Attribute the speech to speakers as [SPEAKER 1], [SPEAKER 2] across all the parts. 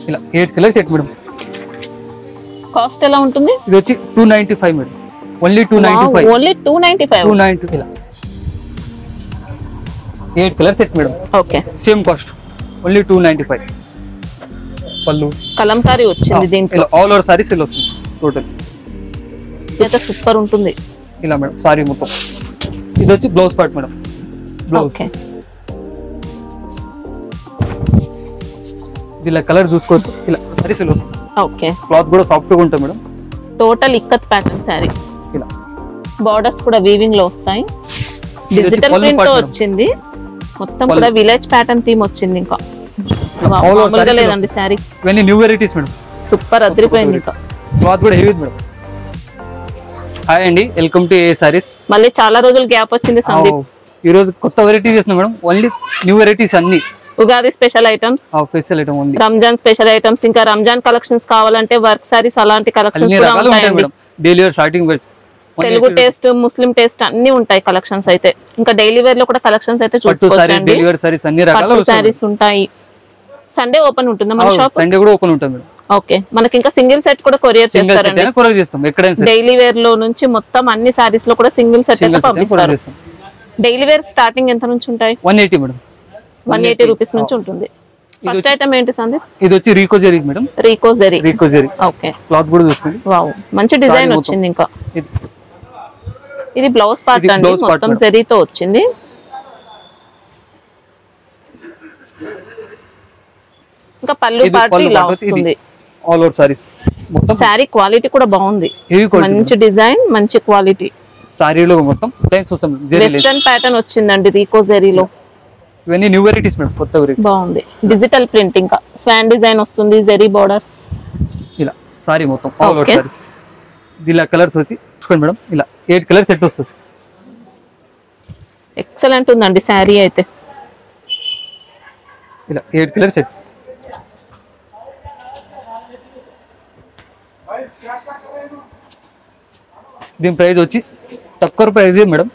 [SPEAKER 1] ఇలా 8 colour set madam.
[SPEAKER 2] Cost ఎలా ఉంటుంది?
[SPEAKER 1] ఇది వచ్చి 295 మేడం. ఓన్లీ 295.
[SPEAKER 2] ఓన్లీ 295.
[SPEAKER 1] 290 ఇలా 8 colour set madam.
[SPEAKER 2] Okay,
[SPEAKER 1] same cost only 295. పళ్ళు
[SPEAKER 2] కలంకారీ వచ్చింది దీంట్లో.
[SPEAKER 1] ఆల్ ఓవర్ సారీస్ ఇలా వస్తుంది టోటల్.
[SPEAKER 2] అయితే సూపర్ ఉంటుంది
[SPEAKER 1] ఇలా మేడం సారీ మొత్తం. ఇది వచ్చి బ్లౌజ్ పార్ట్ మేడం.
[SPEAKER 2] ఓకే,
[SPEAKER 1] ఇలా కలర్ చూసుకోవచ్చు. ఇలా సారీస్ ఇలా వస్తుంది.
[SPEAKER 2] ఓకే,
[SPEAKER 1] క్లాత్ కూడా సాఫ్ట్ గా ఉంటుంది madam.
[SPEAKER 2] Total ikat pattern sorry.
[SPEAKER 1] ఇలా
[SPEAKER 2] బార్డర్స్ కూడా వీవింగ్ లో వస్తాయి. డిజిటల్ ప్రింట్ తో వచ్చింది. మొత్తం కూడా విలేజ్ ప్యాటర్న్ థీమ్ వచ్చింది. ఇంకా మామూలుగా లేదండి సారీ.
[SPEAKER 1] ఇవన్నీ న్యూ వెరైటీస్ మేడం.
[SPEAKER 2] సూపర్ అదిరిపోయింది. ఇంకా
[SPEAKER 1] క్లాత్ కూడా హెవీ మేడం. హాయ్ అండి, వెల్కమ్ టు ఏ సారీస్.
[SPEAKER 2] మళ్ళీ చాలా రోజులు గ్యాప్ వచ్చింది సందీప్.
[SPEAKER 1] ఈ రోజు కొత్త వెరైటీ చేస్తున్నాం మేడం. ఓన్లీ న్యూ వెరైటీస్ అన్ని.
[SPEAKER 2] Ugadi special items,
[SPEAKER 1] special item only.
[SPEAKER 2] Ramzan special items, ఇంకా రంజాన్ కలెక్షన్స్ కావాలంటే వర్క్ సారీస్ అలాంటి కలెక్షన్స్ కూడా ఉంటాయి
[SPEAKER 1] madam. Daily wear starting
[SPEAKER 2] Telugu taste, Muslim taste అన్ని ఉంటాయి కలెక్షన్స్ అయితే. ఇంకా డైలీ వేర్ లో కూడా కలెక్షన్స్ అయితే చూసుకోవచ్చండి.
[SPEAKER 1] డైలీ వేర్ సారీస్ అన్ని రకాల
[SPEAKER 2] సారీస్ ఉంటాయి. సండే ఓపెన్ ఉంటుందా మన షాప్?
[SPEAKER 1] సండే కూడా ఓపెన్ ఉంటుంది మేడం.
[SPEAKER 2] ఓకే, మనకి ఇంకా సింగిల్ సెట్ కూడా కొరియర్ చేస్తారండి.
[SPEAKER 1] కొరియర్ చేస్తాం ఎక్కడైనా.
[SPEAKER 2] డైలీ వేర్ లో నుంచి మొత్తం అన్ని సారీస్ లో కూడా సింగిల్ సెట్ అయితే పంపిస్తారు. డైలీ వేర్ స్టార్టింగ్ ఎంత నుంచి ఉంటాయి?
[SPEAKER 1] 180 మేడం.
[SPEAKER 2] 180 రూపీస్ నుంచి ఉంటుంది. ఫస్ట్ ఐటమ్ ఏంటి సందీప్?
[SPEAKER 1] ఇది వచ్చి రీకో జరీ మేడం.
[SPEAKER 2] రీకో జరీ. ఓకే,
[SPEAKER 1] క్లాత్ కూడా చూసుకోండి.
[SPEAKER 2] వావ్, మంచి డిజైన్ వచ్చింది. ఇంకా ఇది బ్లౌజ్ పార్ట్ అండి, మొత్తం జరీతో వచ్చింది. ఇంకా పళ్ళు పార్ట్ ఇలా వస్తుంది.
[SPEAKER 1] ఆల్ ఓవర్ సారీస్ మొత్తం.
[SPEAKER 2] సారీ క్వాలిటీ కూడా బాగుంది. మంచి డిజైన్, మంచి క్వాలిటీ.
[SPEAKER 1] సారీలో మొత్తం లైన్స్ వస్తుంది.
[SPEAKER 2] వెస్టర్న్ ప్యాటర్న్ వచ్చిందండి రీకో జరీలో.
[SPEAKER 1] ఇవన్నీ న్యూ వెరైటీస్ మేడం, కొత్త వెరైటీ.
[SPEAKER 2] బాగుంది. డిజిటల్ ప్రింట్, ఇంకా స్వాన్ డిజైన్ వస్తుంది, జరీ బోర్డర్స్.
[SPEAKER 1] ఇలా సారీ మొత్తం ఆల్ ఓవర్ సారీస్. ఇలా కలర్స్ వచ్చి చూసుకోండి మేడం. ఇలా 8 కలర్ సెట్ వస్తుంది.
[SPEAKER 2] ఎక్సలెంట్ ఉందండి సారీ అయితే.
[SPEAKER 1] ఇలా 8 కలర్ సెట్. దీని ప్రైస్ వచ్చి తక్కువ ప్రైస్ మేడం.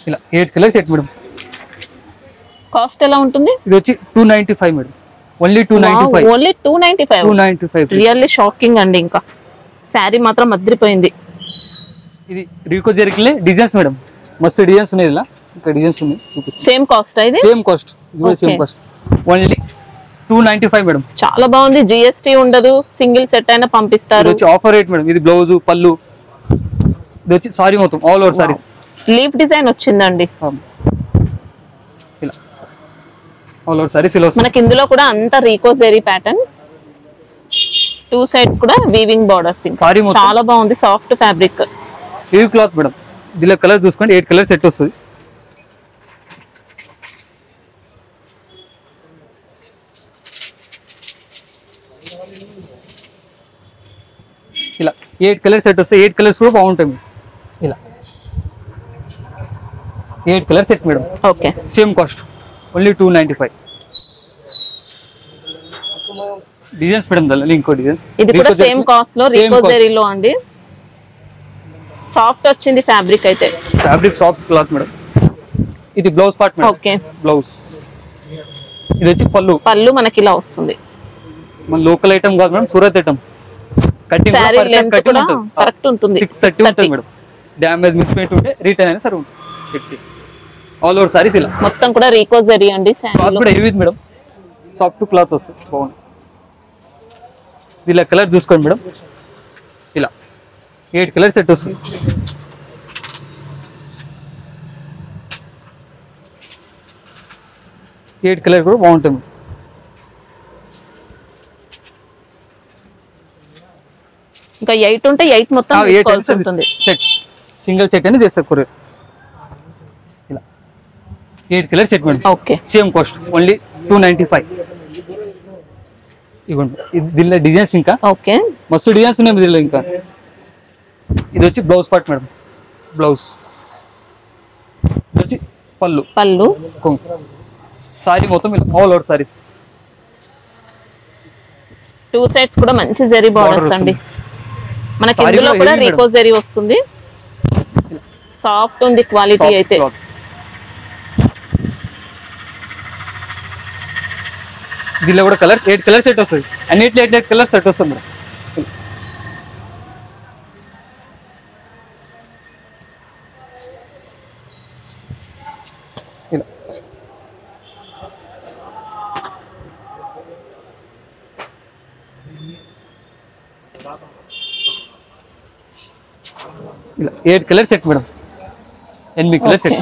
[SPEAKER 1] ఇలా 8 కలర్ సెట్ మేడం.
[SPEAKER 2] కాస్ట్ ఎలా ఉంటుంది?
[SPEAKER 1] ఇది వచ్చి 295 madam. Only 295.
[SPEAKER 2] Only 295. Really shocking అండి. ఇంకా సారీ మాత్రం అదిరిపోయింది.
[SPEAKER 1] ఇది రీకో జరీకిలే డిజైన్స్ మేడం. మస్తు డిజైన్స్ ఉన్నాయి. ఇలా ఇక్కడ డిజైన్స్ ఉన్నాయి.
[SPEAKER 2] సేమ్ కాస్ట్ ఇది?
[SPEAKER 1] Same cost. ఇది కూడా సేమ్ కాస్ట్. Only 295 madam.
[SPEAKER 2] చాలా బాగుంది. జిఎస్టీ ఉండదు, సింగిల్ సెట్ అయినా పంపిస్తారు.
[SPEAKER 1] ఇది వచ్చి ఆఫర్ రేట్ మేడం. ఇది బ్లౌజ్, పళ్ళు. ఇది వచ్చి సారీ మొత్తం all over saris.
[SPEAKER 2] Leaf design వచ్చిందండి.
[SPEAKER 1] ఇలా ఆల్ ఓవర్ సారీస్ ఇలా.
[SPEAKER 2] మనకి ఇందులో కూడా అంతా రీకో జరీ ప్యాటర్న్. 2 సైడ్స్ కూడా వీవింగ్ బోర్డర్స్. చాలా బాగుంది. Soft fabric,
[SPEAKER 1] heavy cloth madam. దీనిలో కలర్ చూసుకోండి. 8 కలర్ సెట్ వస్తుంది. ఇలా 8 కలర్ సెట్ వస్తాయి. 8 కలర్స్ కూడా బాగుంటాయి. ఇలా 8 colour set madam.
[SPEAKER 2] Okay,
[SPEAKER 1] same cost only 295. Designs madam. దాని ఇంకో డిజైన్స్.
[SPEAKER 2] ఇది కూడా సేమ్ కాస్ట్ లో రీకో జరీలో అండి. సాఫ్ట్ వచ్చింది ఫ్యాబ్రిక్ అయితే.
[SPEAKER 1] Fabric soft cloth madam. ఇది blouse part madam.
[SPEAKER 2] Okay,
[SPEAKER 1] blouse. ఇది వచ్చి పళ్ళు.
[SPEAKER 2] పళ్ళు మనకి ఇలా వస్తుంది.
[SPEAKER 1] మన లోకల్ ఐటమ్ కాదు మేడం, సూరత్ ఐటమ్. కటింగ్ కూడా
[SPEAKER 2] కరెక్ట్ ఉంటుంది.
[SPEAKER 1] 630 ఉంటుంది మేడం. డ్యామేజ్ మిస్ప్రింట్ ఉంటే రిటర్న్ అయినా సరే ఉంటుంది. ఆల్ ఓవర్ సారీస్ ఇలా
[SPEAKER 2] మొత్తం కూడా రీకో జరీ అండి.
[SPEAKER 1] క్లాత్ కూడా హెవీ మేడం. సాఫ్ట్ క్లాత్ వస్తుంది. బాగుంది. ఇలా కలర్ చూసుకోండి మేడం. ఇలా 8 కలర్ సెట్ వస్తుంది. ఎయిట్ కలర్ కూడా బాగుంటుంది.
[SPEAKER 2] ఇంకా 8 ఉంటే 8 మొత్తం తీసుకోవాల్సి ఉంటుంది.
[SPEAKER 1] సెట్ సింగిల్ సెట్ అని చేస్తారు కొరియర్. ఇలా 8 colour set madam.
[SPEAKER 2] Okay,
[SPEAKER 1] same cost only 295. ఇవ్వండి. దీనిలో డిజైన్స్ ఇంకా
[SPEAKER 2] ఓకే
[SPEAKER 1] మస్తు డిజైన్స్ ఉన్నాయి దీనిలో. ఇంకా ఇది వచ్చి బ్లౌజ్ పార్ట్ మేడం. బ్లౌజ్ ఇది వచ్చి పళ్ళు.
[SPEAKER 2] పళ్ళు
[SPEAKER 1] సారీ మొత్తం ఆల్ ఓవర్ సారీస్.
[SPEAKER 2] 2 సైడ్స్ కూడా మంచి జరీ బార్డర్స్ అండి. మనకి ఇందులో కూడా రీకో జరీ వస్తుంది. సాఫ్ట్ ఉంది క్వాలిటీ అయితే.
[SPEAKER 1] దీనిలో కూడా కలర్స్ 8 కలర్ సెట్ వస్తుంది. అన్నిట్లో 8 కలర్ సెట్ వస్తుంది మేడం. ఇలా ఇలా 8 colour set madam. 8 colour set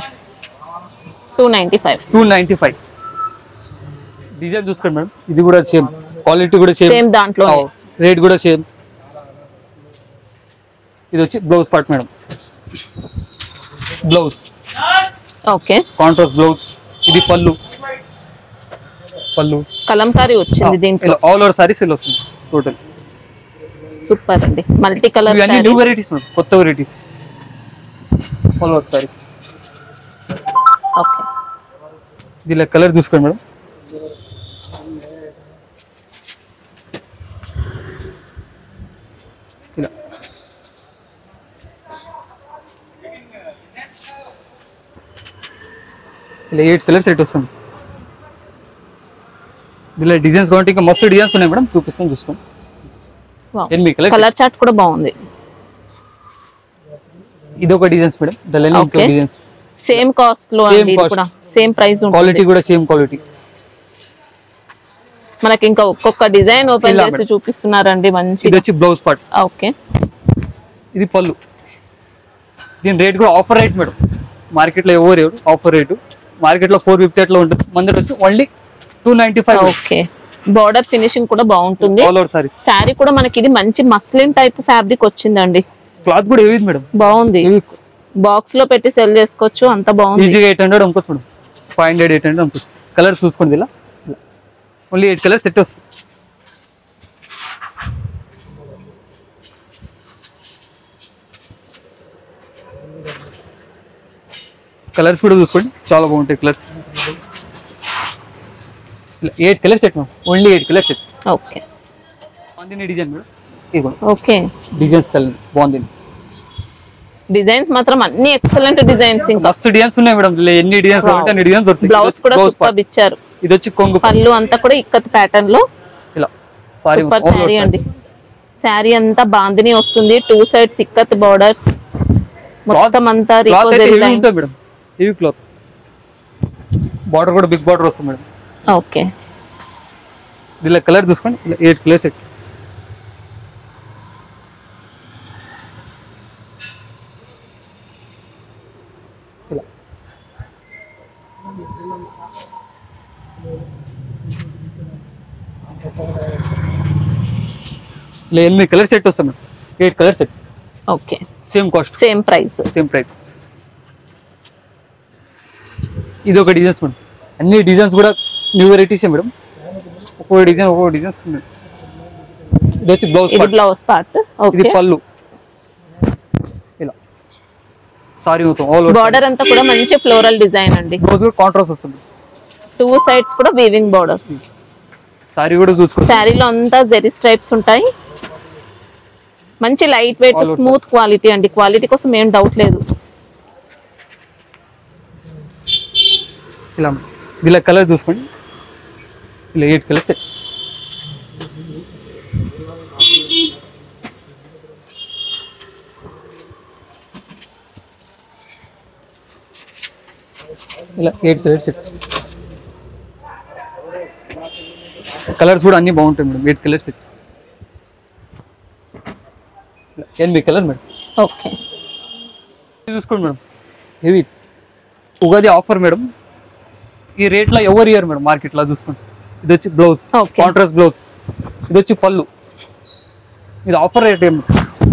[SPEAKER 2] 295.
[SPEAKER 1] Design చూసుకోండి మేడం. ఇది కూడా సేమ్, క్వాలిటీ కూడా సేమ్,
[SPEAKER 2] దాంట్లో
[SPEAKER 1] రేట్ కూడా సేమ్. ఇది వచ్చి blouse part madam. Blouse
[SPEAKER 2] okay,
[SPEAKER 1] contrast blouse. ఇది పళ్ళు
[SPEAKER 2] కలంకారీ వచ్చింది దీంట్లో.
[SPEAKER 1] ఆల్ ఓవర్ సారీస్ ఇలా వస్తుంది టోటల్.
[SPEAKER 2] సూపర్ అండి, మల్టీ కలర్.
[SPEAKER 1] ఇవన్నీ న్యూ వెరైటీస్ మేడం, కొత్త varieties. All over saris.
[SPEAKER 2] Okay,
[SPEAKER 1] దీనిలో కలర్ చూసుకోండి మేడం. ఇలా ఇలా 8 కలర్ సెట్ వస్తుంది. దీనిలో డిజైన్స్ కాబట్టి ఇంకా మస్తు డిజైన్స్ ఉన్నాయి మేడం, చూపిస్తాను చూసుకోండి. 8 కలర్.
[SPEAKER 2] కలర్ చార్ట్ కూడా బాగుంది.
[SPEAKER 1] ఇది ఒక డిజైన్స్ మేడం. దానిలో ఇంకో డిజైన్స్
[SPEAKER 2] సేమ్ కాస్ట్ లో అండి, ఇది కూడా సేమ్ ప్రైస్ ఉంటుంది.
[SPEAKER 1] క్వాలిటీ కూడా సేమ్ క్వాలిటీ.
[SPEAKER 2] మనకి ఇంకా ఒక్కొక్క డిజైన్ ఓపెన్ చేసి చూపిస్తున్నారండి మంచి.
[SPEAKER 1] ఇది వచ్చి బ్లౌజ్ పార్ట్.
[SPEAKER 2] ఓకే,
[SPEAKER 1] ఇది పళ్ళు. దీని రేట్ కూడా ఆఫర్ రేట్ మేడం. మార్కెట్ లో ఎవరు ఆఫర్ రేటు. మార్కెట్ లో 450 అట్లా ఉంటుంది, మన దగ్గర వచ్చి ఓన్లీ 295.
[SPEAKER 2] ఓకే, బార్డర్ ఫినిషింగ్ కూడా బాగుంటుంది.
[SPEAKER 1] All over saris.
[SPEAKER 2] సారీ కూడా మనకి ఇది మంచి మస్లిన్ టైప్ ఫ్యాబ్రిక్ వచ్చిందండి.
[SPEAKER 1] క్లాత్ కూడా ఏది మేడం,
[SPEAKER 2] బాగుంది. బాక్స్ లో పెట్టి సెల్ చేసుకోవచ్చు, అంత బాగుంది.
[SPEAKER 1] ఈజీగా 800 అమ్ముకోవచ్చు మేడం. 500 800 అమ్ముకోవచ్చు. కలర్ చూసుకోండి. ఇలా ఓన్లీ 8 కలర్ సెట్ వస్తుంది. కలర్స్ కూడా చూసుకోండి, చాలా బాగుంటాయి colours. 8 colour set madam, only 8 colour set.
[SPEAKER 2] Okay,
[SPEAKER 1] బాగుంది డిజైన్ మేడం. ఇదిగోండి
[SPEAKER 2] ఓకే,
[SPEAKER 1] డిజైన్స్ బాగుంది.
[SPEAKER 2] డిజైన్స్ మాత్రం అన్ని ఎక్సలెంట్ డిజైన్స్. ఇంకా
[SPEAKER 1] మస్తు డిజైన్స్ ఉన్నాయి మేడం. ఎన్ని డిజైన్స్ అంటే అన్ని డిజైన్స్ దొరుకుతాయి.
[SPEAKER 2] బ్లౌజ్ కూడా సూపర్ ఇచ్చారు.
[SPEAKER 1] ఇది వచ్చి కొంగు
[SPEAKER 2] పళ్ళు అంతా కూడా ఇక్కత్ ప్యాటర్న్ లో.
[SPEAKER 1] ఇలా సారీ
[SPEAKER 2] సూపర్ సారీ అండి. సారీ అంతా బాందిని వస్తుంది, 2 సైడ్స్ ఇక్కత్ బోర్డర్స్, మొత్తం అంతా రిపోజరీ line
[SPEAKER 1] madam. Heavy cloth. Border కూడా బిగ్ బార్డర్ వస్తుంది మేడం.
[SPEAKER 2] ఓకే,
[SPEAKER 1] దీనిలో కలర్ చూసుకోండి. ఇలా 8 కలర్ సెట్. ఇలా ఇలా 8 కలర్ సెట్ వస్తాం madam. 8 colour set.
[SPEAKER 2] Okay,
[SPEAKER 1] same cost,
[SPEAKER 2] same price.
[SPEAKER 1] ఇది ఒక డిజైన్స్ మేడం. అన్ని డిజైన్స్ కూడా న్యూ వెరైటీస్ మేడం. ఒక్కొక్క డిజైన్స్ ఉన్నాయి. ఇది వచ్చి
[SPEAKER 2] బ్లౌజ్ పార్ట్.
[SPEAKER 1] ఇది పళ్ళు. ఇలా సారీ మొత్తం ఆల్
[SPEAKER 2] బార్డర్ అంతా కూడా మంచి ఫ్లోరల్ డిజైన్ అండి.
[SPEAKER 1] బ్లౌజ్ కూడా కాంట్రాస్ట్ వస్తుంది.
[SPEAKER 2] 2 సైడ్స్ కూడా వీవింగ్ బోర్డర్స్.
[SPEAKER 1] సారీ కూడా చూసుకోండి.
[SPEAKER 2] సారీలో అంతా జెరీ స్ట్రైప్స్ ఉంటాయి. మంచి లైట్ వెయిట్ స్మూత్ క్వాలిటీ అండి. క్వాలిటీ కోసం ఏం డౌట్ లేదు.
[SPEAKER 1] ఇలా కలర్ చూసుకోండి. ఇలా 8 కలర్ సెట్. ఇలా 8 కలర్ సెట్. కలర్స్ కూడా అన్ని బాగుంటాయి madam. 8 colour set. 8 colour madam.
[SPEAKER 2] Okay,
[SPEAKER 1] చూసుకోండి madam. Heavy Ugadi offer madam. ఈ రేట్ లో ఎవరు ఇయర్ మేడం మార్కెట్ లో. చూసుకోండి. ఇది వచ్చి బ్లౌజ్, కాంట్రాస్ట్ బ్లౌజ్. ఇది వచ్చి పళ్ళు. ఇది ఆఫర్ రేట్ ఏమి,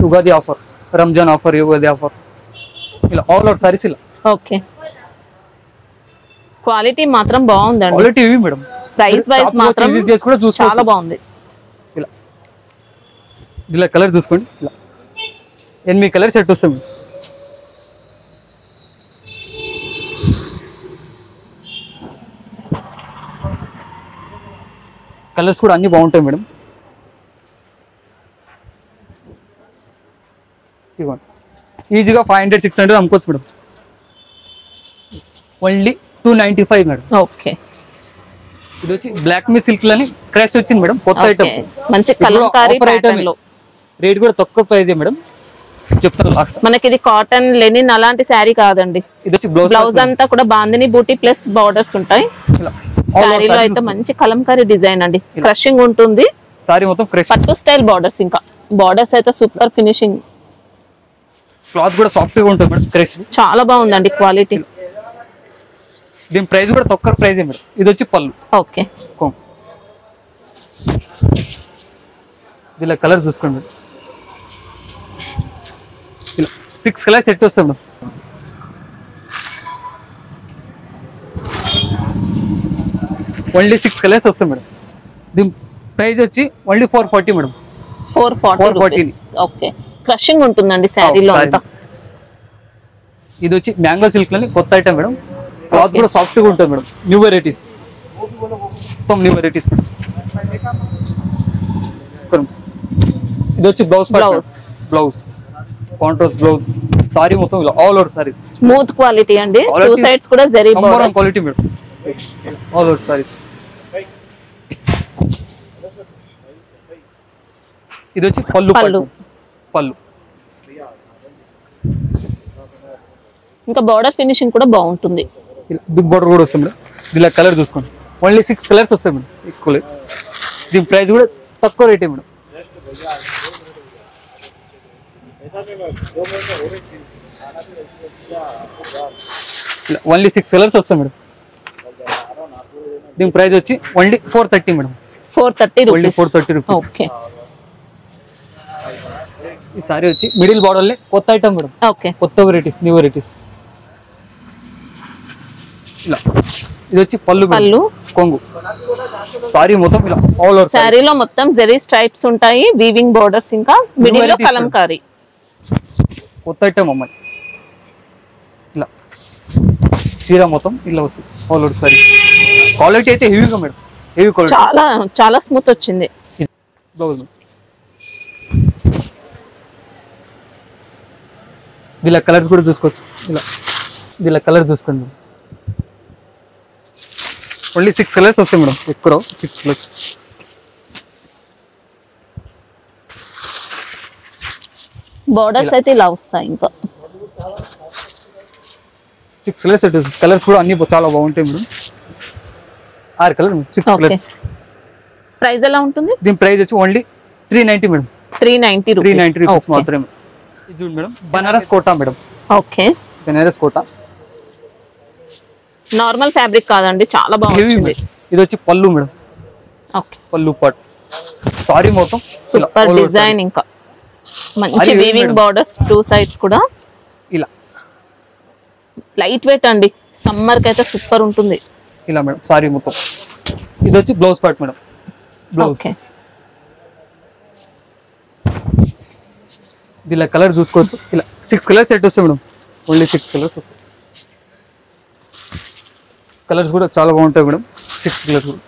[SPEAKER 1] Ugadi offer, Ramzan offer, Ugadi offer. ఇలా ఆల్ అవుట్ సారీస్. ఇలా
[SPEAKER 2] ఓకే, క్వాలిటీ మాత్రం బాగుందండి.
[SPEAKER 1] క్వాలిటీ ఇవి మేడం.
[SPEAKER 2] ప్రైస్ వైస్ మాత్రం చాలా బాగుంది.
[SPEAKER 1] ఇలా ఇలా కలర్ చూసుకోండి. ఇలా 8 కలర్ సెట్ వస్తాయి. కలర్స్ కూడా అన్ని బాగుంటాయి మేడం. ఇవ్వండి. ఈజీగా 500 600 అమ్ముకోవచ్చు మేడం. Only 295 madam.
[SPEAKER 2] ఓకే,
[SPEAKER 1] ఇది వచ్చి బ్లాక్ మీ సిల్క్ లని క్రాష్ వచ్చింది మేడం, కొత్త ఐటమ్,
[SPEAKER 2] మంచి కలంకారీ ప్యాటర్న్ లో.
[SPEAKER 1] రేట్ కూడా తక్కువ ప్రైస్ మేడం, చెప్తాను లాస్ట్.
[SPEAKER 2] మనకి ఇది కాటన్ లెనిన్ అలాంటి శారీ కాదండి.
[SPEAKER 1] ఇది వచ్చి
[SPEAKER 2] బ్లౌజ్ అంతా కూడా బాందిని బూటీ ప్లస్ బార్డర్స్ ఉంటాయి. శారీలో అయితే మంచి కలంకారీ డిజైన్ అండి, క్రషింగ్ ఉంటుంది.
[SPEAKER 1] సారీ మొత్తం ఫ్రెష్
[SPEAKER 2] పట్టు స్టైల్ బార్డర్స్, ఇంకా బార్డర్స్ అయితే సూపర్ ఫినిషింగ్.
[SPEAKER 1] క్లాత్ కూడా సాఫ్ట్ గా ఉంటుంది మేడం, క్రష్
[SPEAKER 2] చాలా బాగుందండి క్వాలిటీ.
[SPEAKER 1] దీని ప్రైస్ కూడా తక్కువ ప్రైస్ మేడం. ఇది వచ్చి పళ్ళు.
[SPEAKER 2] ఓకే,
[SPEAKER 1] ఇలా కలర్ చూసుకోండి మేడం. ఇలా 6 కలర్స్ సెట్ వస్తాయి మేడం. ఓన్లీ 6 కలర్స్ వస్తాయి మేడం. దీని ప్రైస్ వచ్చి ఓన్లీ 440 మేడం.
[SPEAKER 2] 440. ఓకే, క్రషింగ్ ఉంటుందండి శారీలో అంతా.
[SPEAKER 1] ఇది వచ్చి మ్యాంగో సిల్క్ లని కొత్త ఐటమ్ మేడం. క్లాత్ కూడా సాఫ్ట్ గా ఉంటుంది మేడం. న్యూ వెరైటీస్, మొత్తం న్యూ వెరైటీస్ మేడం. ఇది వచ్చి బ్లౌజ్ కాంట్రాస్ట్ బ్లౌజ్. సారీ మొత్తం ఇలా all over saris,
[SPEAKER 2] smooth quality అండి. టూ సైడ్స్ కూడా zari border
[SPEAKER 1] quality madam, all over saris. ఇది వచ్చి పళ్ళు.
[SPEAKER 2] ఇంకా బార్డర్ ఫినిషింగ్ కూడా బాగుంటుంది.
[SPEAKER 1] బిగ్ బార్డర్ కూడా వస్తుంది మేడం. ఇలా కలర్ చూసుకోండి, ఓన్లీ 6 కలర్స్ వస్తాయి మేడం. ఎక్కువ దీని ప్రైస్ కూడా తక్కువ రేటే మేడం. ఓన్లీ 6 కలర్స్ వస్తాయి మేడం. దీని ప్రైస్ వచ్చి ఓన్లీ 430 మేడం. 430 రూపీస్.
[SPEAKER 2] ఓకే,
[SPEAKER 1] ఈ సారీ వచ్చి మిడిల్ బార్డర్ లే కొత్త ఐటమ్ మేడం.
[SPEAKER 2] ఓకే,
[SPEAKER 1] కొత్త వెరైటీస్, న్యూ వెరైటీస్. ఇలా ఇది వచ్చి పళ్ళు కొంగు. సారీ మొత్తం ఇలా ఆల్ ఓవర్
[SPEAKER 2] సారీలో మొత్తం జరీ స్ట్రైప్స్ ఉంటాయి, వీవింగ్ బోర్డర్స్, ఇంకా మిడిల్ లో కలంకారీ.
[SPEAKER 1] కొత్త ఐటమ్ అమ్మాయి. ఇలా చీర మొత్తం ఇలా వస్తుంది ఆల్ ఓవర్ సారీ. క్వాలిటీ అయితే హెవీగా మేడం, హెవీ క్వాలిటీ.
[SPEAKER 2] చాలా స్మూత్ వచ్చింది.
[SPEAKER 1] బ్లౌజ్ ఇలా కలర్స్ కూడా చూసుకోవచ్చు. ఇలా కలర్ చూసుకోండి. ఓన్లీ 6 కలర్స్ వస్తాయి మేడం, ఎక్కువ 6 కలర్స్.
[SPEAKER 2] బోర్డర్స్ అయితే ఇలా వస్తాయి. ఇంకా
[SPEAKER 1] 6 కలర్స్. కలర్స్ కూడా అన్ని చాలా బాగుంటాయి మేడం. 6 colour 6 colours.
[SPEAKER 2] ప్రైస్ ఎలా ఉంటుంది?
[SPEAKER 1] దీని ప్రైస్ వచ్చి ఓన్లీ 390 మేడం.
[SPEAKER 2] 390
[SPEAKER 1] రూపీస్ మాత్రమే. ఇది చూడండి madam, Banaras Kota madam.
[SPEAKER 2] Okay,
[SPEAKER 1] Banaras Kota
[SPEAKER 2] normal fabric కాదండి, చాలా బాగుంది.
[SPEAKER 1] ఇది వచ్చి pallu madam.
[SPEAKER 2] Okay,
[SPEAKER 1] pallu part. Sari మొత్తం
[SPEAKER 2] సూపర్ డిజైన్, ఇంకా మంచి వీవింగ్ బోర్డర్స్, 2 సైడ్స్ కూడా
[SPEAKER 1] ఇలా
[SPEAKER 2] లైట్ వెయిట్ అండి. సమ్మర్ కి అయితే సూపర్ ఉంటుంది.
[SPEAKER 1] ఇలా మేడం సారీ మొత్తం. ఇది వచ్చి బ్లౌజ్ పార్ట్ మేడం.
[SPEAKER 2] ఓకే,
[SPEAKER 1] ఇలా కలర్ చూసుకోవచ్చు. ఇలా 6 కలర్స్ సెట్ వస్తాయి మేడం. ఓన్లీ 6 కలర్స్ వస్తాయి. కలర్స్ కూడా చాలా బాగుంటాయి మేడం. 6 కలర్స్ కూడా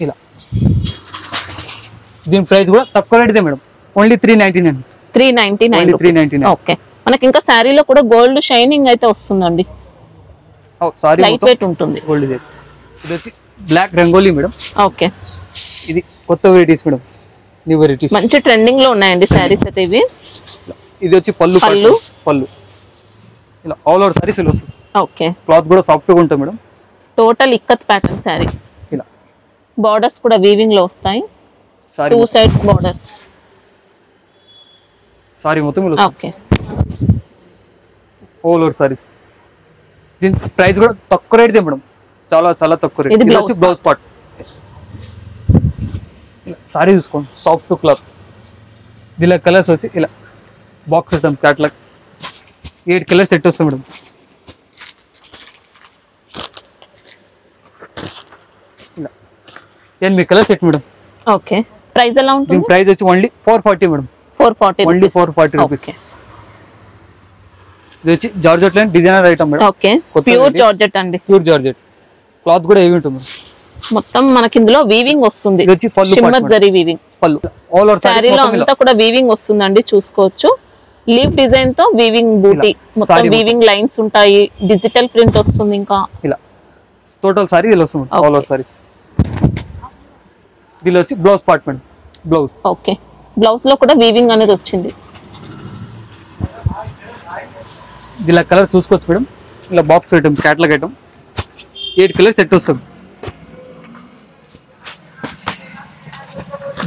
[SPEAKER 1] ఇలా. దీని ప్రైస్ కూడా తక్కువ రేట్దే మేడం, ఓన్లీ 399.
[SPEAKER 2] 399. ఓకే, మనకి ఇంకా శారీలో కూడా గోల్డ్ షైనింగ్ అయితే వస్తుందండి.
[SPEAKER 1] సారీ
[SPEAKER 2] లైట్ వెయిట్ ఉంటుంది.
[SPEAKER 1] గోల్డ్. ఇది వచ్చి బ్లాక్ రంగోలీ మేడం.
[SPEAKER 2] ఓకే,
[SPEAKER 1] ఇది కొత్త వెరైటీస్ మేడం, న్యూ వెరైటీస్.
[SPEAKER 2] మంచి ట్రెండింగ్ లో ఉన్నాయండి శారీస్ అయితే ఇవి.
[SPEAKER 1] ఇది వచ్చి పళ్ళు. ఇలా ఆల్ ఓవర్ సారీస్ ఇలా వస్తుంది.
[SPEAKER 2] ఓకే,
[SPEAKER 1] క్లాత్ కూడా సాఫ్ట్ గా ఉంటుంది madam.
[SPEAKER 2] Total ikat pattern sari.
[SPEAKER 1] ఇలా
[SPEAKER 2] బార్డర్స్ కూడా వీవింగ్ లో వస్తాయి, 2 సైడ్స్ బార్డర్స్.
[SPEAKER 1] సారీ మొత్తం ఇలా.
[SPEAKER 2] Okay,
[SPEAKER 1] all over saris. దీని ప్రైస్ కూడా తక్కువ రేట్దే మేడం, చాలా తక్కువ రేట్. ఇది వచ్చి బ్లౌజ్ పార్ట్. సారీ చూసుకోండి, సాఫ్ట్ క్లాత్. ఇలా కలర్స్ వచ్చి ఇలా box item catalogue. 8 colours set వస్తాయి మేడం. ఇలా 8 colours set madam.
[SPEAKER 2] Okay, price ఎలా ఉంటుంది?
[SPEAKER 1] దీని ప్రైస్ వచ్చి ఓన్లీ 440 మేడం.
[SPEAKER 2] 440.
[SPEAKER 1] Only 440 rupees. ఇది వచ్చి georgette line designer item madam.
[SPEAKER 2] Okay, pure georgette అండి.
[SPEAKER 1] Pure georgette. క్లాత్ కూడా హెవీ ఉంటుంది.
[SPEAKER 2] మొత్తం మనకి ఇందులో వీవింగ్ వస్తుంది, షిమ్మర్ జరీ వీవింగ్.
[SPEAKER 1] పళ్ళు ఆల్ ఓవర్
[SPEAKER 2] సారీలో అంతా కూడా వీవింగ్ వస్తుందండి, చూసుకోవచ్చు. లీవ్ డిజైన్ తో వీవింగ్ బూటీ, మొత్తం వీవింగ్ లైన్స్ ఉంటాయి. డిజిటల్ ప్రింట్ వస్తుంది. ఇంకా
[SPEAKER 1] ఇలా టోటల్ సారీ ఇలా వస్తుంది ఆల్ ఓవర్ సారీస్. దీనిలో వచ్చి blouse part madam. Blouse
[SPEAKER 2] okay, blouse లో కూడా వీవింగ్ అనేది వచ్చింది.
[SPEAKER 1] ఇలా కలర్ చూసుకోవచ్చు మేడం. ఇలా box item, catalogue item 8 colour set వస్తుంది.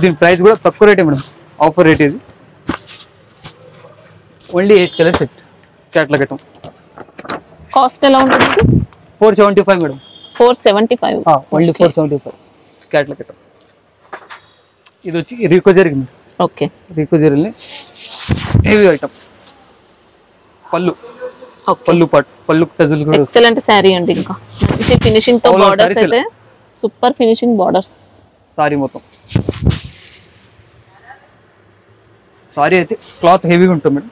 [SPEAKER 1] దీని ప్రైస్ కూడా తక్కువ రేటే మేడం, ఆఫర్ రేట్ ఇది. Only 8 colour set catalogue item.
[SPEAKER 2] Cost ఎలా ఉంటుంది?
[SPEAKER 1] 475 మేడం.
[SPEAKER 2] 475.
[SPEAKER 1] Only 475 catalogue item. ఇది వచ్చి రీకో జరిగింది.
[SPEAKER 2] ఓకే,
[SPEAKER 1] రీకో జరిగింది హెవీ ఐటమ్. పళ్ళు, పళ్ళు పాట్, పళ్ళు టజల్ కూడా
[SPEAKER 2] ఎక్సలెంట్ శారీ అండి. ఇంకా మంచి ఫినిషింగ్ తో బోర్డర్స్ అయితే సూపర్ ఫినిషింగ్ బోర్డర్స్.
[SPEAKER 1] సారీ మొత్తం సారీ అయితే క్లాత్ హెవీగా ఉంటుంది మేడం.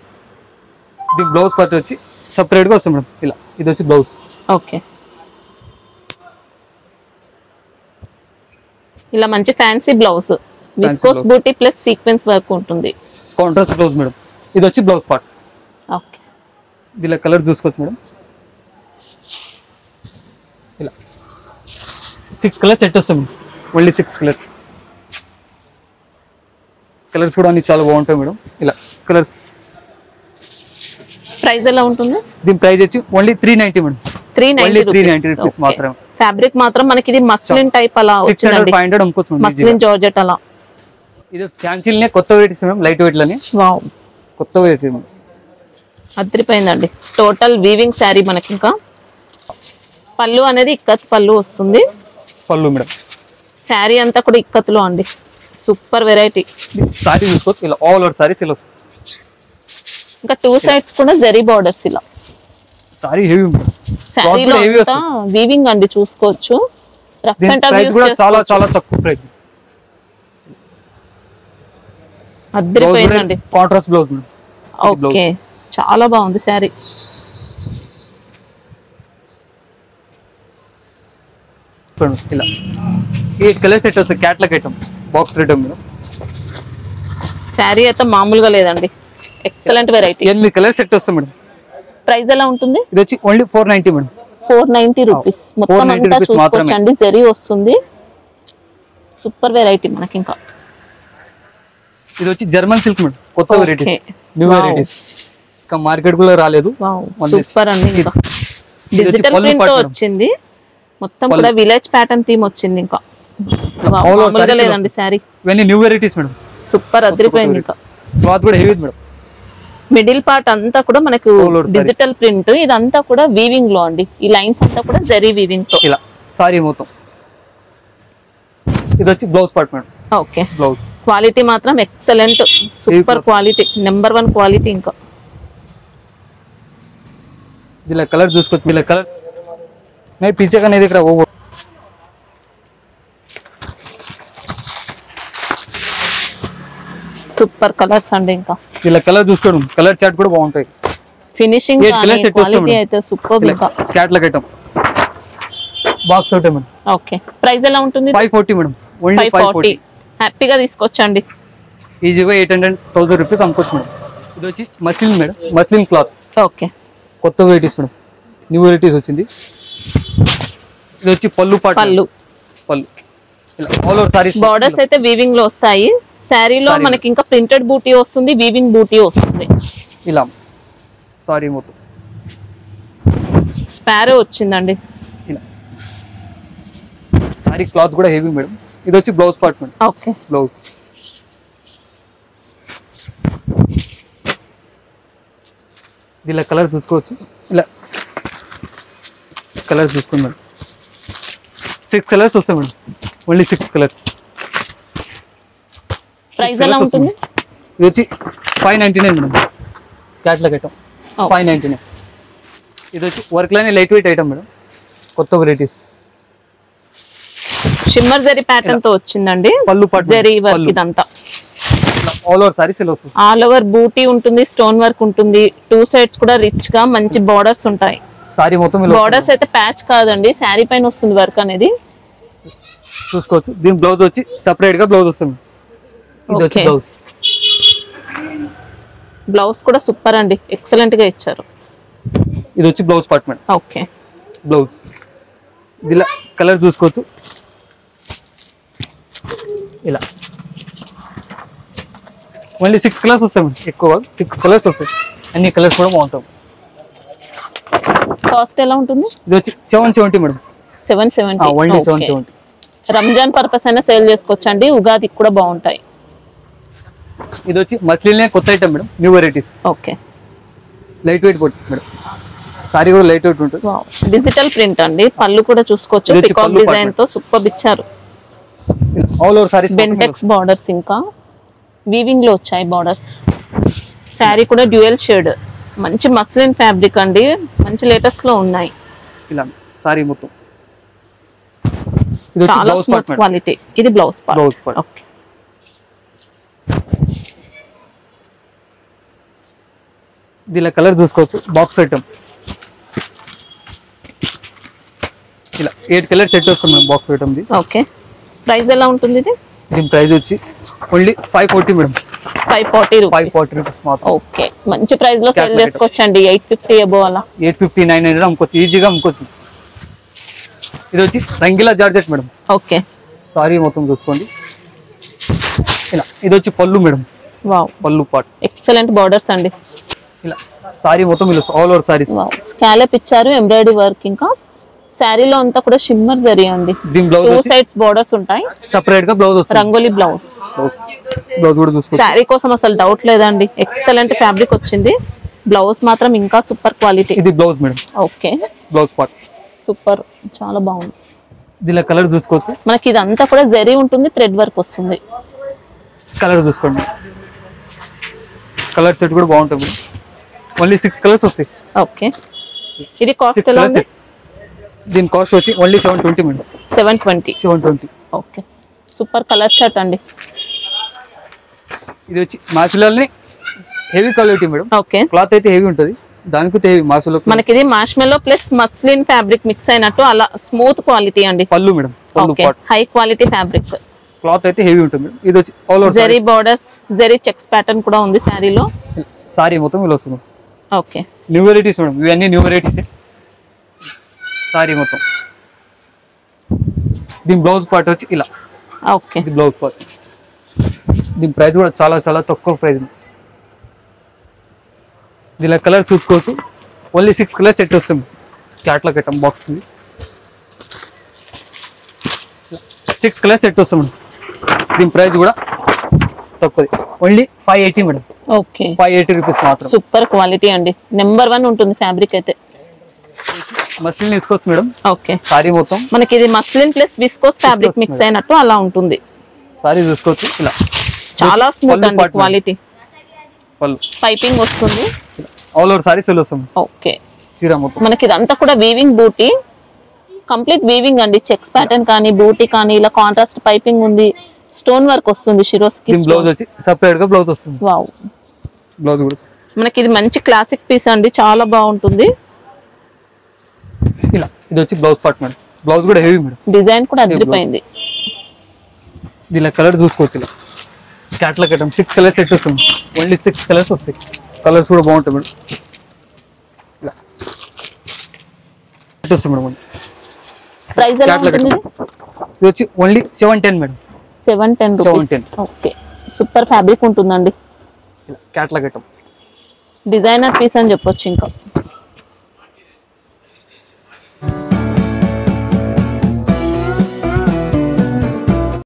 [SPEAKER 1] దీని బ్లౌజ్ పార్ట్ వచ్చి సపరేట్గా వస్తుంది మేడం. ఇలా ఇది వచ్చి బ్లౌజ్.
[SPEAKER 2] ఓకే, ఇలా మంచి ఫ్యాన్సీ బ్లౌజ్, విస్కోస్ బూటీ ప్లస్ సీక్వెన్స్ వర్క్ ఉంటుంది.
[SPEAKER 1] Contrast blouse madam. ఇది వచ్చి బ్లౌజ్ పార్ట్.
[SPEAKER 2] ఓకే,
[SPEAKER 1] ఇలా కలర్ చూసుకోవచ్చు మేడం. ఇలా 6 కలర్స్ సెట్ వస్తుంది మేడం. Only 6 colours. కలర్స్ కూడా అన్ని చాలా బాగుంటాయి మేడం. ఇలా కలర్స్.
[SPEAKER 2] ప్రైస్ ఎలా ఉంటుంది?
[SPEAKER 1] దీని ప్రైస్ వచ్చి ఓన్లీ 390 మేడం. 390 రూపీస్ మాత్రమే.
[SPEAKER 2] ఫ్యాబ్రిక్ మాత్రం మనకి ఇది మస్లిన్ టైప్ అలా వచ్చిందండి.
[SPEAKER 1] 500 అమ్ముకోవచ్చు మేడం.
[SPEAKER 2] మస్లిన్ జార్జెట్ అలా.
[SPEAKER 1] ఇది ఫ్యాన్సీలనే కొత్త వెరైటీస్ మేడం, లైట్ వెయిట్ లని.
[SPEAKER 2] వావ్,
[SPEAKER 1] కొత్త వెరైటీ మేడం.
[SPEAKER 2] అదిరిపోయిందండి. టోటల్ వీవింగ్ శారీ మనకి. ఇంకా పళ్ళు అనేది ఇక్కత్ పళ్ళు వస్తుంది.
[SPEAKER 1] పళ్ళు మేడం.
[SPEAKER 2] శారీ అంతా కూడా ఇక్కత్లో అండి. Super variety.
[SPEAKER 1] సారీ చూసుకోవచ్చు. ఇలా ఆల్ ఓవర్ సారీస్ ఇలా వస్తుంది.
[SPEAKER 2] ఇంకా 2 సైడ్స్ కూడా జరీ బార్డర్స్. ఇలా
[SPEAKER 1] సారీ హెవీ మేడం.
[SPEAKER 2] శారీలో అంతా వీవింగ్ అండి, చూసుకోవచ్చు. రఫ్ అండ్ టఫ్ యూస్
[SPEAKER 1] కూడా చాలా చాలా తక్కువ ప్రైస్.
[SPEAKER 2] అదిరిపోయిందండి.
[SPEAKER 1] Contrast blouse madam.
[SPEAKER 2] ఓకే, చాలా బాగుంది శారీ.
[SPEAKER 1] ఇలా 8 కలర్ సెట్ వస్తుంది catalogue item, box item madam.
[SPEAKER 2] Sari అయితే మామూలుగా లేదండి, ఎక్సలెంట్ వెరైటీ.
[SPEAKER 1] 8 కలర్ సెట్ వస్తుంది మేడం.
[SPEAKER 2] ప్రైస్ ఎలా ఉంటుంది?
[SPEAKER 1] ఇది వచ్చి ఓన్లీ 490 మేడం.
[SPEAKER 2] 490 రూపీస్. మొత్తం అంతా చూసుకోవచ్చండి, జరీ వస్తుంది. సూపర్ వెరైటీ మనకి. ఇంకా
[SPEAKER 1] ఇది వచ్చి జర్మన్ సిల్క్ మేడం. కొత్త వెరైటీస్, న్యూ వెరైటీస్, ఇంకా మార్కెట్ కూడా రాలేదు.
[SPEAKER 2] సూపర్ అండి. ఇంకా డిజిటల్ ప్రింట్ తో వచ్చింది. మొత్తం కూడా విలేజ్ ప్యాటర్న్ థీమ్ వచ్చింది. ఇంకా మామూలుగా లేదండి శారీ.
[SPEAKER 1] ఇవన్నీ న్యూ వెరైటీస్ మేడం.
[SPEAKER 2] సూపర్ అదిరిపోయింది. ఇంకా
[SPEAKER 1] క్లాత్ కూడా హెవీ మేడం.
[SPEAKER 2] మిడిల్ పార్ట్ అంతా కూడా మనకు డిజిటల్ ప్రింట్. ఇదంతా కూడా వీవింగ్ లో అండి. ఈ లైన్స్ అంతా కూడా జరీ వీవింగ్ తో.
[SPEAKER 1] ఇలా సారీ మొత్తం. ఇది వచ్చి blouse part madam.
[SPEAKER 2] Okay,
[SPEAKER 1] blouse
[SPEAKER 2] quality మాత్రం excellent, super quality, number 1 quality. ఇంకా
[SPEAKER 1] ఇలా కలర్ చూసుకోవచ్చు. ఇలా కలర్ नहीं पीछे का नहीं दिख रहा वो
[SPEAKER 2] సూపర్ కలర్స్ అండి. ఇంకా
[SPEAKER 1] ఇలా కలర్ చూసుకోండి. కలర్ చార్ట్ కూడా బాగుంటాయి.
[SPEAKER 2] ఫినిషింగ్ క్వాలిటీ అయితే సూపర్. ఇంకా
[SPEAKER 1] catalogue item, box item madam.
[SPEAKER 2] Okay, price ఎలా ఉంటుంది?
[SPEAKER 1] 540 మేడం. ఓన్లీ 540.
[SPEAKER 2] హ్యాపీగా తీసుకోవచ్చండి.
[SPEAKER 1] ఈజీగా 800,000 రూపీస్ అమ్ముకోవచ్చు మేడం. ఇది వచ్చి muslin madam. Muslin cloth.
[SPEAKER 2] Okay,
[SPEAKER 1] కొత్త వెరైటీస్ మేడం, న్యూ వెరైటీస్ వచ్చింది. ఇది వచ్చి పళ్ళు పార్ట్. పళ్ళు ఇలా ఆల్ ఓవర్ సారీస్.
[SPEAKER 2] బోర్డర్స్ అయితే వీవింగ్ లో వస్తాయి. శారీలో మనకి ఇంకా ప్రింటెడ్ బూటీ వస్తుంది, వీవింగ్ బూటీ వస్తుంది.
[SPEAKER 1] ఇలా సారీ మొత్తం
[SPEAKER 2] స్పారో వచ్చిందండి.
[SPEAKER 1] ఇలా సారీ క్లాత్ కూడా హెవీ మేడం. ఇది వచ్చి blouse part madam.
[SPEAKER 2] Okay,
[SPEAKER 1] blouse. ఇలా కలర్ చూసుకోవచ్చు. ఇలా కలర్స్ చూసుకోండి మేడం. 6 కలర్స్ వస్తాయి మేడం. Only 6 colours.
[SPEAKER 2] ప్రైస్ ఎలా ఉంటుంది?
[SPEAKER 1] ఇది వచ్చి 599 మేడం. Catalogue item 599. ఇది వచ్చి work line light weight item madam. కొత్త వెరైటీస్.
[SPEAKER 2] షిమ్మర్ జరీ ప్యాటర్న్ తో వచ్చిందండి.
[SPEAKER 1] పళ్ళు పార్ట్
[SPEAKER 2] జరీ వర్క్. ఇదంతా
[SPEAKER 1] ఆల్ ఓవర్ సారీస్ ఇలా వస్తుంది.
[SPEAKER 2] ఆల్ ఓవర్ బూటీ ఉంటుంది, స్టోన్ వర్క్ ఉంటుంది. 2 సైడ్స్ కూడా రిచ్ గా మంచి బోర్డర్స్ ఉంటాయి.
[SPEAKER 1] సారీ మొత్తం
[SPEAKER 2] బోర్డర్స్ అయితే ప్యాచ్ కాదండి, శారీ పైన వస్తుంది వర్క్ అనేది.
[SPEAKER 1] చూసుకోవచ్చు. దీని బ్లౌజ్ వచ్చి సెపరేట్ గా బ్లౌజ్ వస్తుంది. ఇది వచ్చి బ్లౌజ్.
[SPEAKER 2] బ్లౌజ్ కూడా సూపర్ అండి, ఎక్సలెంట్ గా ఇచ్చారు.
[SPEAKER 1] ఇది వచ్చి blouse part madam.
[SPEAKER 2] Okay,
[SPEAKER 1] blouse. ఇలా కలర్ చూసుకోవచ్చు. ఇలా ఓన్లీ 6 కలర్స్ వస్తాయి మేడం, ఎక్కువ 6 కలర్స్ వస్తాయి. అన్ని కలర్స్ కూడా బాగుంటాం.
[SPEAKER 2] కాస్ట్ ఎలా ఉంటుంది?
[SPEAKER 1] ఇది వచ్చి 770 మేడం.
[SPEAKER 2] 770
[SPEAKER 1] ఓన్లీ 770.
[SPEAKER 2] రంజాన్ పర్పస్ అయినా సేల్ చేసుకోవచ్చండి, ఉగాదికి కూడా బాగుంటాయి.
[SPEAKER 1] ఇది వచ్చి మస్లిన్ కొత్త item madam, new varieties.
[SPEAKER 2] Okay,
[SPEAKER 1] light weight madam, sorry కూడా లైట్ వెయిట్ ఉంటుంది.
[SPEAKER 2] డిజిటల్ ప్రింట్ అండి. పళ్ళు కూడా చూసుకోవచ్చు, పికాక్ డిజైన్ తో సూపర్ ఇచ్చారు.
[SPEAKER 1] All over saris
[SPEAKER 2] Bentex borders, ఇంకా వీవింగ్ లో వచ్చాయి బార్డర్స్. శారీ కూడా డ్యూయల్ షేడ్, మంచి మస్లిన్ ఫ్యాబ్రిక్ అండి, మంచి లేటెస్ట్ లో ఉన్నాయి.
[SPEAKER 1] ఇలా సారీ మొత్తం
[SPEAKER 2] చాలా స్మూత్ క్వాలిటీ. ఇది బ్లౌజ్ పార్ట్. ఓకే,
[SPEAKER 1] దీనిలో కలర్ చూసుకోవచ్చు. బాక్స్ ఐటమ్ ఇలా 8 కలర్ సెట్ వస్తుంది madam, box item.
[SPEAKER 2] Okay, price ఎలా ఉంటుంది ఇది?
[SPEAKER 1] దీని ప్రైస్ వచ్చి ఓన్లీ 540 మేడం.
[SPEAKER 2] 540
[SPEAKER 1] రూపీస్ మాత్రం.
[SPEAKER 2] ఓకే, మంచి ప్రైస్ లో సేల్ చేసుకోవచ్చండి. 850 అబో అలా,
[SPEAKER 1] 850 900 అమ్ముకోవచ్చు, ఈజీగా అమ్ముకోవచ్చు. ఇది వచ్చి Rangeela georgette madam.
[SPEAKER 2] Okay,
[SPEAKER 1] sorry మొత్తం చూసుకోండి. ఇలా ఇది వచ్చి పళ్ళు మేడం.
[SPEAKER 2] వావ్,
[SPEAKER 1] పళ్ళు పార్ట్
[SPEAKER 2] ఎక్సలెంట్ బార్డర్స్ అండి.
[SPEAKER 1] ఇలా సారీ మొత్తం ఇలా ఆల్ ఓవర్ సారీస్.
[SPEAKER 2] స్కాలప్ ఇచ్చారు, ఎంబ్రాయిడరీ వర్క్, ఇంకా శారీలో అంతా కూడా షిమ్మర్ జరీ అండి.
[SPEAKER 1] దీని బ్లౌజ్
[SPEAKER 2] 2 సైడ్స్ బార్డర్స్ ఉంటాయి.
[SPEAKER 1] సెపరేట్ గా బ్లౌజ్ వస్తుంది,
[SPEAKER 2] రంగోలీ బ్లౌజ్.
[SPEAKER 1] బ్లౌజ్ కూడా చూసుకోవచ్చు.
[SPEAKER 2] శారీ కోసం అసలు డౌట్ లేదండి, ఎక్సలెంట్ ఫ్యాబ్రిక్ వచ్చింది. బ్లౌజ్ మాత్రం ఇంకా సూపర్ క్వాలిటీ.
[SPEAKER 1] ఇది blouse madam.
[SPEAKER 2] Okay,
[SPEAKER 1] blouse part
[SPEAKER 2] super, చాలా బాగుంది.
[SPEAKER 1] దీనిలో కలర్ చూసుకోవచ్చు.
[SPEAKER 2] మనకి ఇదంతా కూడా జరీ ఉంటుంది, థ్రెడ్ వర్క్ వస్తుంది.
[SPEAKER 1] కలర్ చూసుకోండి, కలర్ సెట్ కూడా బాగుంటుంది. ఓన్లీ 6 కలర్స్ వస్తాయి.
[SPEAKER 2] ఓకే, ఇది కాస్ట్ ఎలా ఉంది?
[SPEAKER 1] దీని కాస్ట్ వచ్చి only 720 madam.
[SPEAKER 2] 720. Okay, super colour shirt అండి.
[SPEAKER 1] ఇది వచ్చి మాసులని heavy quality madam.
[SPEAKER 2] Okay,
[SPEAKER 1] cloth అయితే హెవీ ఉంటుంది, దానికి హెవీ మాసులో.
[SPEAKER 2] మనకి ఇది marshmallow plus muslin fabric mix అయినట్టు అలా స్మూత్ క్వాలిటీ అండి.
[SPEAKER 1] పళ్ళు madam,
[SPEAKER 2] high quality fabric.
[SPEAKER 1] Cloth అయితే హెవీ ఉంటుంది మేడం. ఇది వచ్చి all over
[SPEAKER 2] zari borders, zari checks pattern కూడా ఉంది శారీలో.
[SPEAKER 1] సారీ మొత్తం ఇలా వస్తుంది.
[SPEAKER 2] ఓకే,
[SPEAKER 1] న్యూ వెరైటీస్ మేడం, ఇవన్నీ న్యూ వెరైటీస్. సారీ మొత్తం. దీని బ్లౌజ్ పార్ట్ వచ్చి ఇలా.
[SPEAKER 2] ఓకే,
[SPEAKER 1] ఇది బ్లౌజ్ పార్ట్. దీని ప్రైస్ కూడా చాలా చాలా తక్కువ ప్రైస్. దీనిలో కలర్ చూసుకోవచ్చు. ఓన్లీ 6 కలర్స్ సెట్ వస్తుంది. క్యాట్లో కట్టం బాక్స్. 6 కలర్స్ సెట్ వస్తుంది. దీని ప్రైస్ కూడా తక్కువది, ఓన్లీ 580 మేడం.
[SPEAKER 2] ఓకే,
[SPEAKER 1] 580 రూపీస్ మాత్రం.
[SPEAKER 2] సూపర్ క్వాలిటీ అండి, నెంబర్ 1 ఉంటుంది ఫ్యాబ్రిక్ అయితే.
[SPEAKER 1] మస్లిన్ తీసుకోవచ్చు మేడం.
[SPEAKER 2] ఓకే,
[SPEAKER 1] సారీ మొత్తం
[SPEAKER 2] మనకి ఇది muslin plus viscose fabric mix అయినట్టు అలా ఉంటుంది.
[SPEAKER 1] సారీ చూసుకోవచ్చు. ఇలా
[SPEAKER 2] చాలా స్మూత్ అండి క్వాలిటీ.
[SPEAKER 1] పళ్ళు
[SPEAKER 2] పైపింగ్ వస్తుంది,
[SPEAKER 1] ఆల్ ఓవర్ సారీస్ వస్తుంది.
[SPEAKER 2] ఓకే,
[SPEAKER 1] చీర మొత్తం.
[SPEAKER 2] మనకి ఇదంతా కూడా వీవింగ్ బూటీ, కంప్లీట్ వీవింగ్ అండి. చెక్స్ ప్యాటర్న్ కానీ బూటీ కానీ ఇలా కాంట్రాస్ట్ పైపింగ్ ఉంది, స్టోన్ వర్క్ వస్తుంది. షిరోస్కి
[SPEAKER 1] బ్లౌజ్ వచ్చి సెపరేట్ గా బ్లౌజ్ వస్తుంది.
[SPEAKER 2] వావ్,
[SPEAKER 1] బ్లౌజ్ కూడా
[SPEAKER 2] మనకి ఇది మంచి క్లాసిక్ పీస్ అండి, చాలా బాగుంటుంది.
[SPEAKER 1] ఇలా ఇది వచ్చి బ్లౌజ్ పార్ట్ మేడం. బ్లౌజ్ కూడా హెవీ మేడం,
[SPEAKER 2] డిజైన్ కూడా అదిరిపోయింది.
[SPEAKER 1] దీనిలో కలర్ చూసుకోవచ్చు. ఇలా క్యాట్లో కట్టం 6 కలర్స్ సెట్ వస్తుంది. ఓన్లీ 6 కలర్స్ వస్తాయి. కలర్స్ కూడా బాగుంటాయి మేడం. ఇలా సెట్ వస్తుంది మేడం.
[SPEAKER 2] ప్రైస్ ఎలా ఉంటుంది?
[SPEAKER 1] ఇది వచ్చి only 710 madam.
[SPEAKER 2] 710 rupees. Okay, super fabric ఉంటుందండి.
[SPEAKER 1] ఇలా క్యాట్లో కట్టం
[SPEAKER 2] డిజైనర్ పీస్ అని చెప్పొచ్చు. ఇంకా